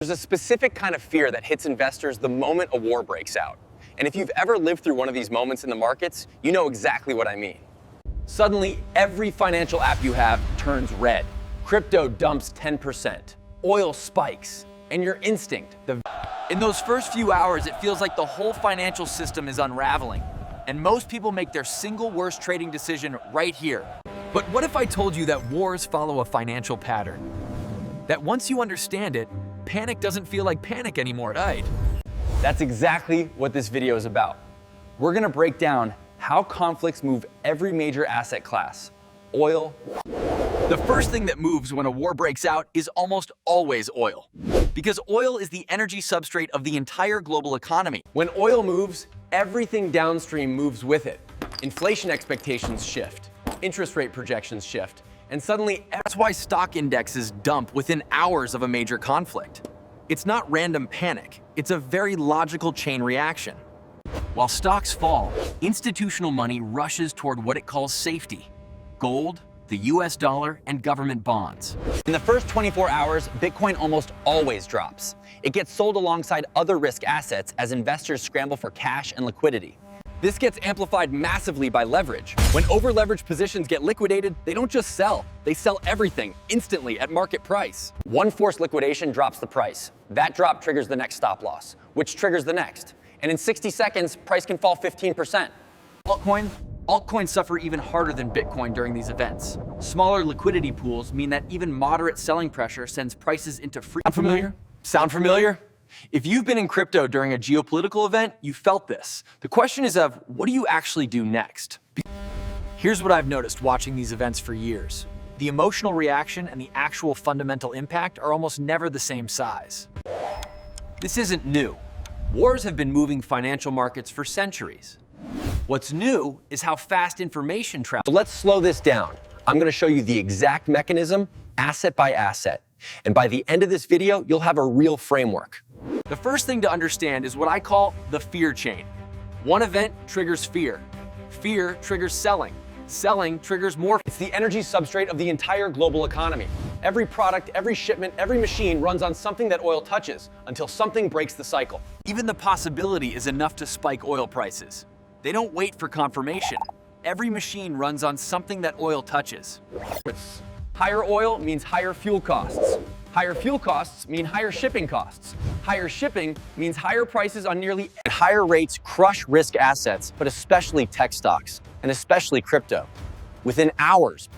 There's a specific kind of fear that hits investors the moment a war breaks out. And if you've ever lived through one of these moments in the markets, you know exactly what I mean. Suddenly, every financial app you have turns red. Crypto dumps 10%. Oil spikes. And your instinct, In those first few hours, it feels like the whole financial system is unraveling. And most people make their single worst trading decision right here. But what if I told you that wars follow a financial pattern? That once you understand it, panic doesn't feel like panic anymore, right? That's exactly what this video is about. We're gonna break down how conflicts move every major asset class. Oil. The first thing that moves when a war breaks out is almost always oil. Because oil is the energy substrate of the entire global economy. When oil moves, everything downstream moves with it. Inflation expectations shift, interest rate projections shift, and suddenly That's why stock indexes dump within hours of a major conflict. It's not random panic, it's a very logical chain reaction. While stocks fall, institutional money rushes toward what it calls safety: gold, the US dollar, and government bonds. in the first 24 hours, Bitcoin almost always drops. It gets sold alongside other risk assets as investors scramble for cash and liquidity. This gets amplified massively by leverage. When over-leveraged positions get liquidated, they don't just sell, they sell everything instantly at market price. One forced liquidation drops the price. That drop triggers the next stop loss, which triggers the next. And in 60 seconds, price can fall 15%. Altcoins suffer even harder than Bitcoin during these events. Smaller liquidity pools mean that even moderate selling pressure sends prices into free. Sound familiar? If you've been in crypto during a geopolitical event, you felt this. The question is of, what do you actually do next? Here's what I've noticed watching these events for years. The emotional reaction and the actual fundamental impact are almost never the same size. This isn't new. Wars have been moving financial markets for centuries. What's new is how fast information travels. So let's slow this down. I'm gonna show you the exact mechanism, asset by asset. And by the end of this video, you'll have a real framework. The first thing to understand is what I call the fear chain. One event triggers fear. Fear triggers selling. Selling triggers more. It's the energy substrate of the entire global economy. Every product, every shipment, every machine runs on something that oil touches until something breaks the cycle. Even the possibility is enough to spike oil prices. They don't wait for confirmation. Every machine runs on something that oil touches. Higher oil means higher fuel costs. Higher fuel costs mean higher shipping costs. Higher shipping means higher prices on nearly. And higher rates crush risk assets, but especially tech stocks, and especially crypto. Within hours,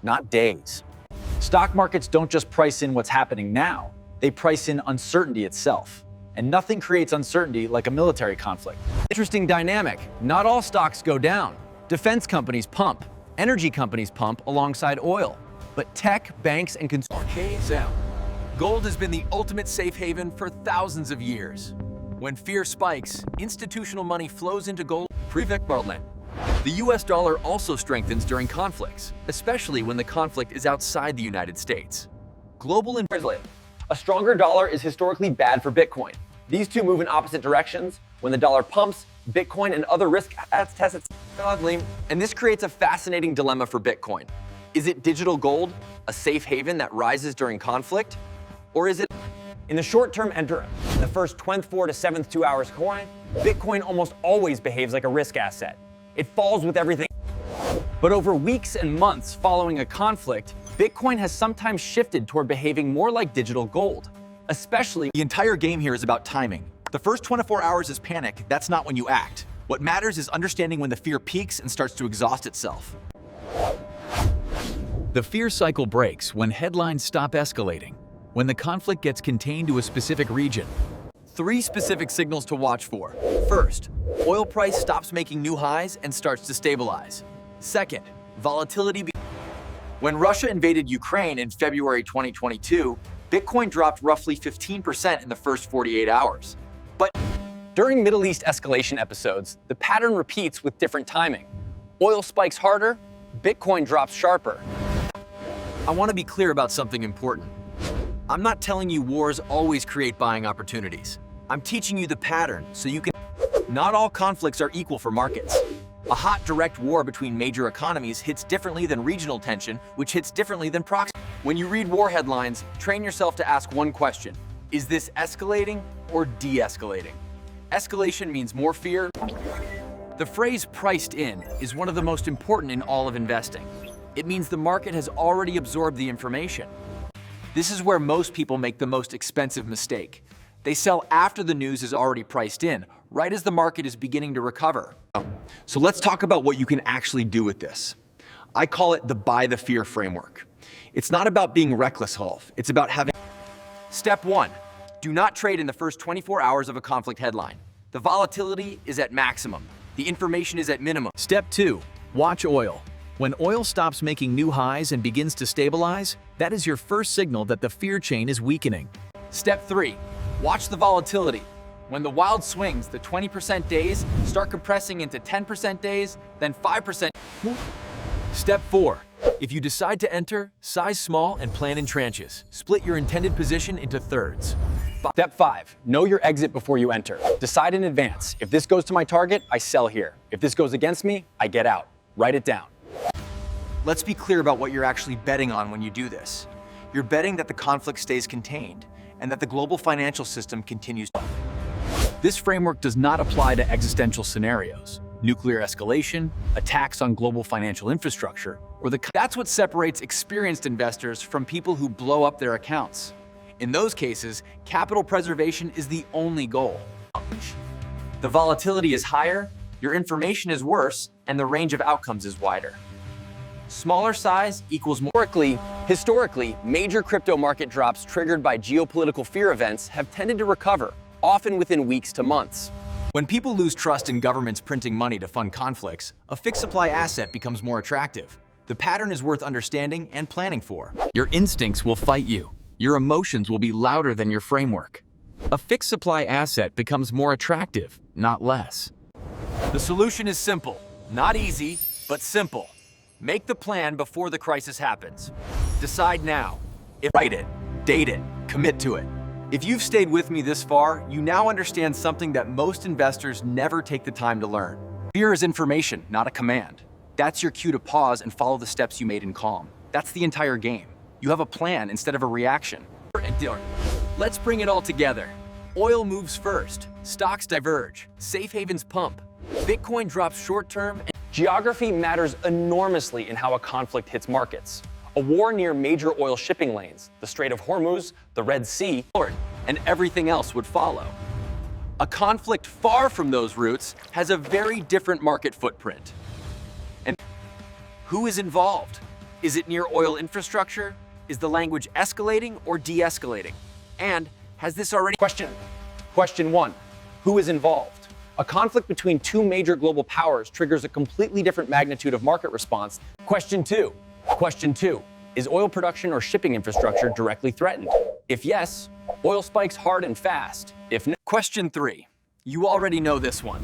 not days. Stock markets don't just price in what's happening now, they price in uncertainty itself. And nothing creates uncertainty like a military conflict. Interesting dynamic. Not all stocks go down. Defense companies pump. Energy companies pump alongside oil. But tech, banks, and consumers. Gold has been the ultimate safe haven for thousands of years. When fear spikes, institutional money flows into gold. The US dollar also strengthens during conflicts, especially when the conflict is outside the United States. Global Translate. A stronger dollar is historically bad for Bitcoin. These two move in opposite directions. When the dollar pumps, Bitcoin and other risk assets test its. And this creates a fascinating dilemma for Bitcoin. Is it digital gold, a safe haven that rises during conflict? Or is it? In the short term, enter the first 24 to 72 hours coin, Bitcoin almost always behaves like a risk asset. It falls with everything. But over weeks and months following a conflict, Bitcoin has sometimes shifted toward behaving more like digital gold, especially. The entire game here is about timing. The first 24 hours is panic, that's not when you act. What matters is understanding when the fear peaks and starts to exhaust itself. The fear cycle breaks when headlines stop escalating, when the conflict gets contained to a specific region. 3 specific signals to watch for. First, oil price stops making new highs and starts to stabilize. Second, volatility. When Russia invaded Ukraine in February 2022, Bitcoin dropped roughly 15% in the first 48 hours. But during Middle East escalation episodes, the pattern repeats with different timing. Oil spikes harder, Bitcoin drops sharper. I want to be clear about something important. I'm not telling you wars always create buying opportunities. I'm teaching you the pattern so you can. Not all conflicts are equal for markets. A hot direct war between major economies hits differently than regional tension, which hits differently than proxy. When you read war headlines, train yourself to ask one question. Is this escalating or de-escalating? Escalation means more fear. The phrase priced in is one of the most important in all of investing. It means the market has already absorbed the information. This is where most people make the most expensive mistake. They sell after the news is already priced in, right as the market is beginning to recover. So let's talk about what you can actually do with this. I call it the buy the fear framework. It's not about being reckless, Hulf. It's about having... Step 1. Do not trade in the first 24 hours of a conflict headline. The volatility is at maximum. The information is at minimum. Step 2. Watch oil. When oil stops making new highs and begins to stabilize, that is your first signal that the fear chain is weakening. Step 3. Watch the volatility. When the wild swings, the 20% days start compressing into 10% days, then 5%. Step 4. If you decide to enter, size small and plan in tranches. Split your intended position into thirds. Step 5, know your exit before you enter. Decide in advance. If this goes to my target, I sell here. If this goes against me, I get out. Write it down. Let's be clear about what you're actually betting on when you do this. You're betting that the conflict stays contained and that the global financial system continues to. This framework does not apply to existential scenarios, nuclear escalation, attacks on global financial infrastructure, or That's what separates experienced investors from people who blow up their accounts. In those cases, capital preservation is the only goal. The volatility is higher, your information is worse, and the range of outcomes is wider. Smaller size equals more. Historically, major crypto market drops triggered by geopolitical fear events have tended to recover, often within weeks to months. When people lose trust in governments printing money to fund conflicts, a fixed supply asset becomes more attractive. The pattern is worth understanding and planning for. Your instincts will fight you. Your emotions will be louder than your framework. A fixed supply asset becomes more attractive, not less. The solution is simple. Not easy, but simple. Make the plan before the crisis happens. Decide now. Write it, date it, commit to it. If you've stayed with me this far, you now understand something that most investors never take the time to learn. Fear is information, not a command. That's your cue to pause and follow the steps you made in calm. That's the entire game. You have a plan instead of a reaction. Let's bring it all together. Oil moves first, stocks diverge, safe havens pump, Bitcoin drops short-term. Geography matters enormously in how a conflict hits markets. A war near major oil shipping lanes, the Strait of Hormuz, the Red Sea, And everything else would follow. A conflict far from those routes has a very different market footprint. And who is involved? Is it near oil infrastructure? Is the language escalating or de-escalating? And has this already... Question 1. Who is involved? A conflict between two major global powers triggers a completely different magnitude of market response. Question 2. Is oil production or shipping infrastructure directly threatened? If yes, oil spikes hard and fast. If no... Question 3. You already know this one.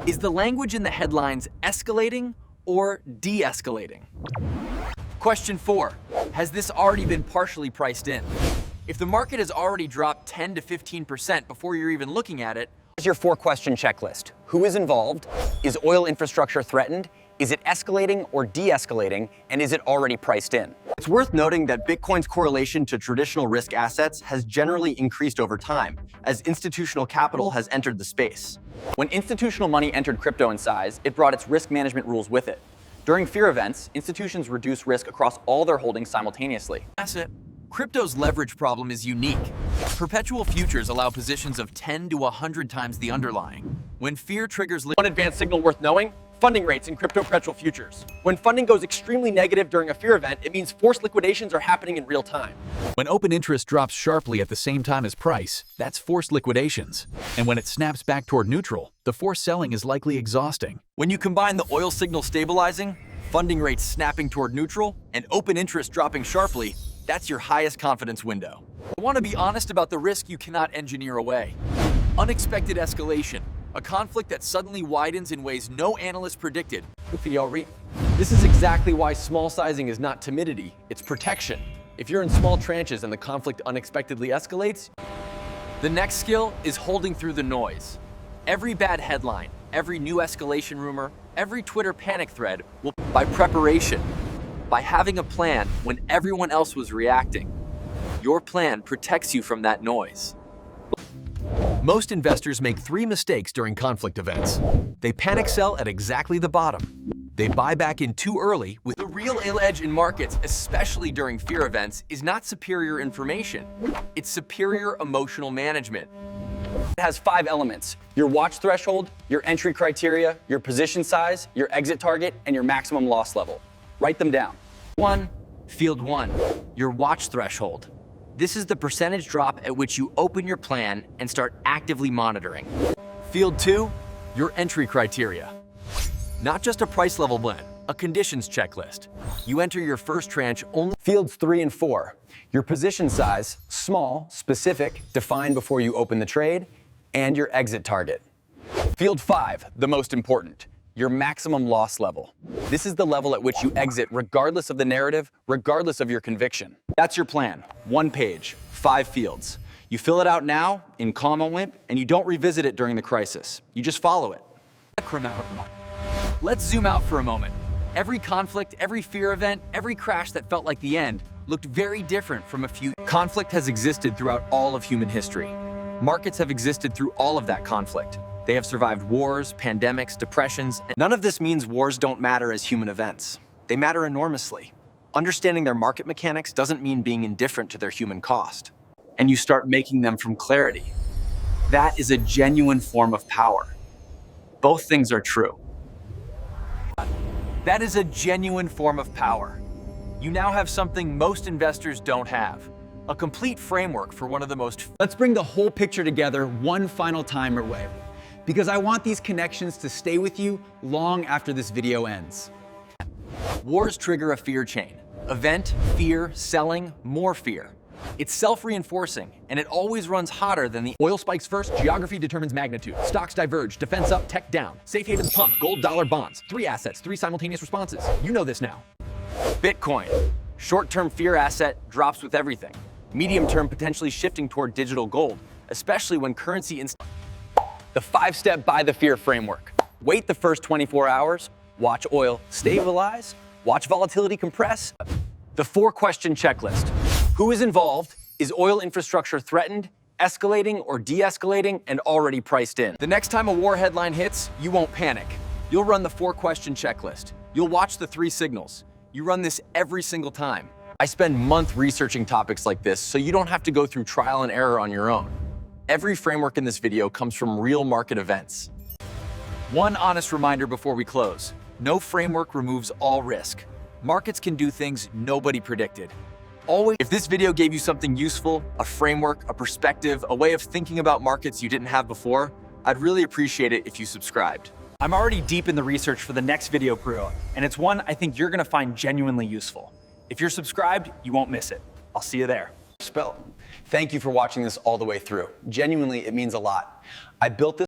Is the language in the headlines escalating or de-escalating? Question 4. Has this already been partially priced in? If the market has already dropped 10 to 15% before you're even looking at it, Here's your 4-question checklist. Who is involved? Is oil infrastructure threatened? Is it escalating or de-escalating? And is it already priced in? it's worth noting that Bitcoin's correlation to traditional risk assets has generally increased over time as institutional capital has entered the space. When institutional money entered crypto in size, it brought its risk management rules with it. During fear events, institutions reduce risk across all their holdings simultaneously. Asset. Crypto's leverage problem is unique. Perpetual futures allow positions of 10 to 100 times the underlying. When fear triggers... One advanced signal worth knowing: funding rates in crypto perpetual futures. When funding goes extremely negative during a fear event, it means forced liquidations are happening in real time. When open interest drops sharply at the same time as price, that's forced liquidations. And when it snaps back toward neutral, the forced selling is likely exhausting. When you combine the oil signal stabilizing, funding rates snapping toward neutral, and open interest dropping sharply, that's your highest confidence window. I want to be honest about the risk you cannot engineer away. Unexpected escalation, a conflict that suddenly widens in ways no analyst predicted. This is exactly why small sizing is not timidity, it's protection. If you're in small tranches and the conflict unexpectedly escalates, The next skill is holding through the noise. Every bad headline, every new escalation rumor, every Twitter panic thread will, by preparation, by having a plan when everyone else was reacting. Your plan protects you from that noise. Most investors make 3 mistakes during conflict events. They panic sell at exactly the bottom. They buy back in too early with The real ill edge in markets, especially during fear events, is not superior information. It's superior emotional management. It has 5 elements: your watch threshold, your entry criteria, your position size, your exit target, and your maximum loss level. Write them down. 1. Field 1, your watch threshold. This is the percentage drop at which you open your plan and start actively monitoring. Field 2, your entry criteria. Not just a price level blend, a conditions checklist. You enter your first tranche only. Fields 3 and 4, your position size, small, specific, defined before you open the trade, and your exit target. Field 5, the most important, your maximum loss level. This is the level at which you exit regardless of the narrative, regardless of your conviction. That's your plan. 1 page, 5 fields. You fill it out now in calm and limp, and you don't revisit it during the crisis. You just follow it. Let's zoom out for a moment. Every conflict, every fear event, every crash that felt like the end looked very different from a few. Conflict has existed throughout all of human history. Markets have existed through all of that conflict. They have survived wars, pandemics, depressions, and none of this means wars don't matter as human events. They matter enormously. Understanding their market mechanics doesn't mean being indifferent to their human cost. And you start making them from clarity. That is a genuine form of power. Both things are true. That is a genuine form of power. You now have something most investors don't have. A complete framework for one of the most. Let's bring the whole picture together one final time, Ray, because I want these connections to stay with you long after this video ends. Wars trigger a fear chain. Event, fear, selling, more fear. It's self-reinforcing, and it always runs hotter than the. Oil spikes first, geography determines magnitude. Stocks diverge, defense up, tech down. Safe havens pump, gold, dollar, bonds. 3 assets, 3 simultaneous responses. You know this now. Bitcoin. Short-term fear asset drops with everything. Medium-term potentially shifting toward digital gold, especially when currency The 5-step buy the fear framework. Wait the first 24 hours, watch oil stabilize, watch volatility compress. The 4-question checklist. Who is involved? Is oil infrastructure threatened, escalating, or de-escalating, and already priced in? The next time a war headline hits, you won't panic. You'll run the 4-question checklist. You'll watch the 3 signals. You run this every single time. I spend months researching topics like this, so you don't have to go through trial and error on your own. Every framework in this video comes from real market events. One honest reminder before we close. No framework removes all risk. Markets can do things nobody predicted. Always. If this video gave you something useful, a framework, a perspective, a way of thinking about markets you didn't have before, I'd really appreciate it if you subscribed. I'm already deep in the research for the next video crew, and it's one I think you're gonna find genuinely useful. If you're subscribed, you won't miss it. I'll see you there. Thank you for watching this all the way through. Genuinely, it means a lot. I built this